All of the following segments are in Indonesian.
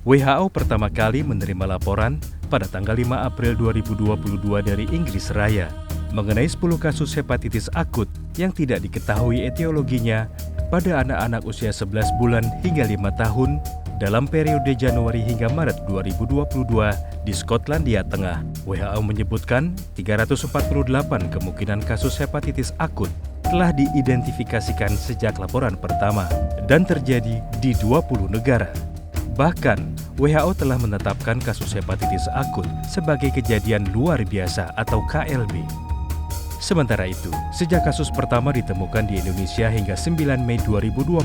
WHO pertama kali menerima laporan pada tanggal 5 April 2022 dari Inggris Raya mengenai 10 kasus hepatitis akut yang tidak diketahui etiologinya pada anak-anak usia 11 bulan hingga 5 tahun dalam periode Januari hingga Maret 2022 di Skotlandia Tengah. WHO menyebutkan 348 kemungkinan kasus hepatitis akut telah diidentifikasikan sejak laporan pertama dan terjadi di 20 negara. Bahkan, WHO telah menetapkan kasus hepatitis akut sebagai kejadian luar biasa atau KLB. Sementara itu, sejak kasus pertama ditemukan di Indonesia hingga 9 Mei 2022,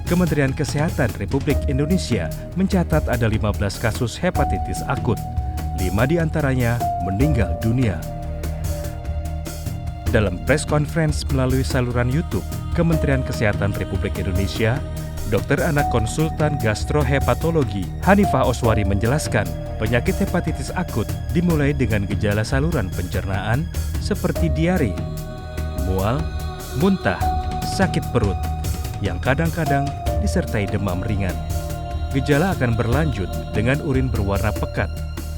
Kementerian Kesehatan Republik Indonesia mencatat ada 15 kasus hepatitis akut, 5 diantaranya meninggal dunia. Dalam press conference melalui saluran YouTube Kementerian Kesehatan Republik Indonesia, Dokter Anak Konsultan Gastrohepatologi Hanifah Oswari menjelaskan, penyakit hepatitis akut dimulai dengan gejala saluran pencernaan seperti diare, mual, muntah, sakit perut, yang kadang-kadang disertai demam ringan. Gejala akan berlanjut dengan urin berwarna pekat,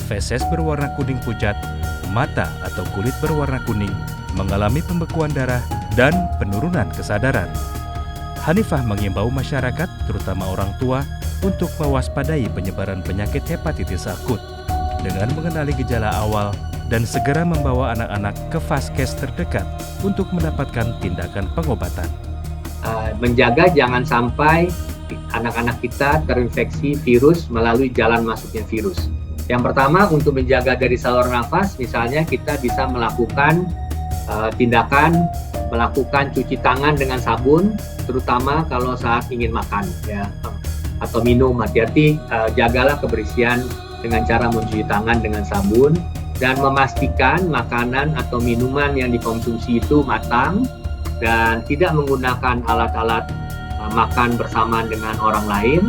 feses berwarna kuning pucat, mata atau kulit berwarna kuning, mengalami pembekuan darah, dan penurunan kesadaran. Hanifah mengimbau masyarakat, terutama orang tua, untuk mewaspadai penyebaran penyakit hepatitis akut dengan mengenali gejala awal dan segera membawa anak-anak ke vaskes terdekat untuk mendapatkan tindakan pengobatan. Menjaga jangan sampai anak-anak kita terinfeksi virus melalui jalan masuknya virus. Yang pertama, untuk menjaga dari saluran nafas, misalnya kita bisa melakukan tindakan melakukan cuci tangan dengan sabun, terutama kalau saat ingin makan ya atau minum. Hati-hati, jagalah kebersihan dengan cara mencuci tangan dengan sabun dan memastikan makanan atau minuman yang dikonsumsi itu matang dan tidak menggunakan alat-alat makan bersama dengan orang lain,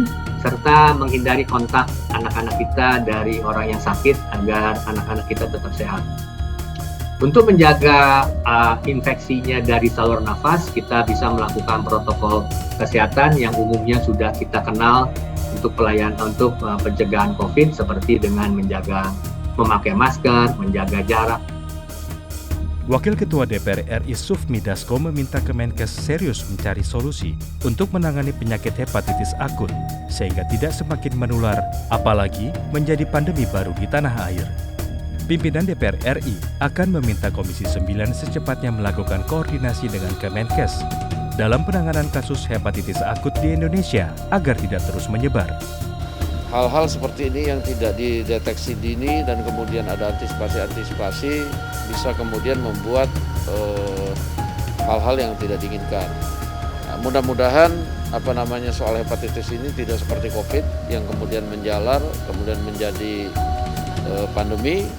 serta menghindari kontak anak-anak kita dari orang yang sakit agar anak-anak kita tetap sehat. Untuk menjaga infeksinya dari saluran nafas, kita bisa melakukan protokol kesehatan yang umumnya sudah kita kenal untuk pencegahan COVID, seperti dengan memakai masker, menjaga jarak. Wakil Ketua DPR RI Sufmi Dasko meminta Kemenkes serius mencari solusi untuk menangani penyakit hepatitis akut sehingga tidak semakin menular, apalagi menjadi pandemi baru di tanah air. Pimpinan DPR RI akan meminta Komisi 9 secepatnya melakukan koordinasi dengan Kemenkes dalam penanganan kasus hepatitis akut di Indonesia agar tidak terus menyebar. Hal-hal seperti ini yang tidak dideteksi dini dan kemudian ada antisipasi bisa kemudian membuat hal-hal yang tidak diinginkan. Nah, mudah-mudahan soal hepatitis ini tidak seperti COVID yang kemudian menjalar, kemudian menjadi pandemi.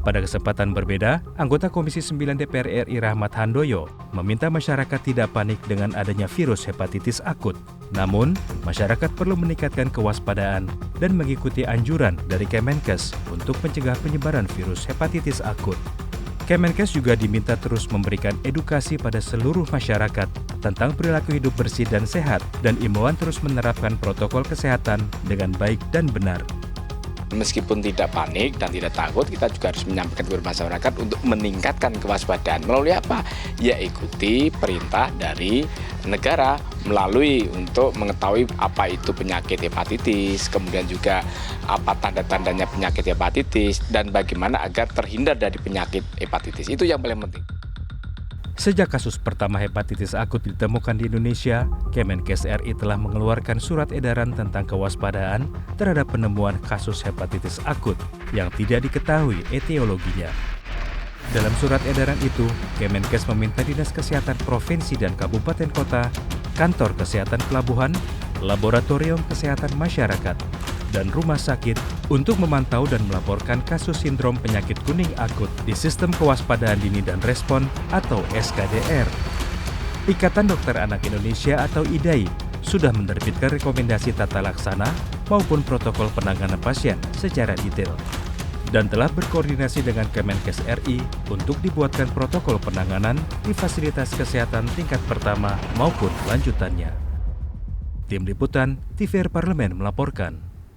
Pada kesempatan berbeda, anggota Komisi 9 DPR RI Rahmat Handoyo meminta masyarakat tidak panik dengan adanya virus hepatitis akut. Namun, masyarakat perlu meningkatkan kewaspadaan dan mengikuti anjuran dari Kemenkes untuk mencegah penyebaran virus hepatitis akut. Kemenkes juga diminta terus memberikan edukasi pada seluruh masyarakat tentang perilaku hidup bersih dan sehat dan imbauan terus menerapkan protokol kesehatan dengan baik dan benar. Meskipun tidak panik dan tidak takut, kita juga harus menyampaikan kepada masyarakat untuk meningkatkan kewaspadaan. Melalui apa? Ya ikuti perintah dari negara melalui untuk mengetahui apa itu penyakit hepatitis, kemudian juga apa tanda-tandanya penyakit hepatitis, dan bagaimana agar terhindar dari penyakit hepatitis. Itu yang paling penting. Sejak kasus pertama hepatitis akut ditemukan di Indonesia, Kemenkes RI telah mengeluarkan surat edaran tentang kewaspadaan terhadap penemuan kasus hepatitis akut yang tidak diketahui etiologinya. Dalam surat edaran itu, Kemenkes meminta Dinas Kesehatan Provinsi dan Kabupaten Kota, Kantor Kesehatan Pelabuhan, Laboratorium Kesehatan Masyarakat, dan rumah sakit untuk memantau dan melaporkan kasus sindrom penyakit kuning akut di Sistem Kewaspadaan Dini dan Respon atau SKDR. Ikatan Dokter Anak Indonesia atau IDAI sudah menerbitkan rekomendasi tata laksana maupun protokol penanganan pasien secara detail dan telah berkoordinasi dengan Kemenkes RI untuk dibuatkan protokol penanganan di fasilitas kesehatan tingkat pertama maupun lanjutannya. Tim Liputan TVR Parlemen melaporkan.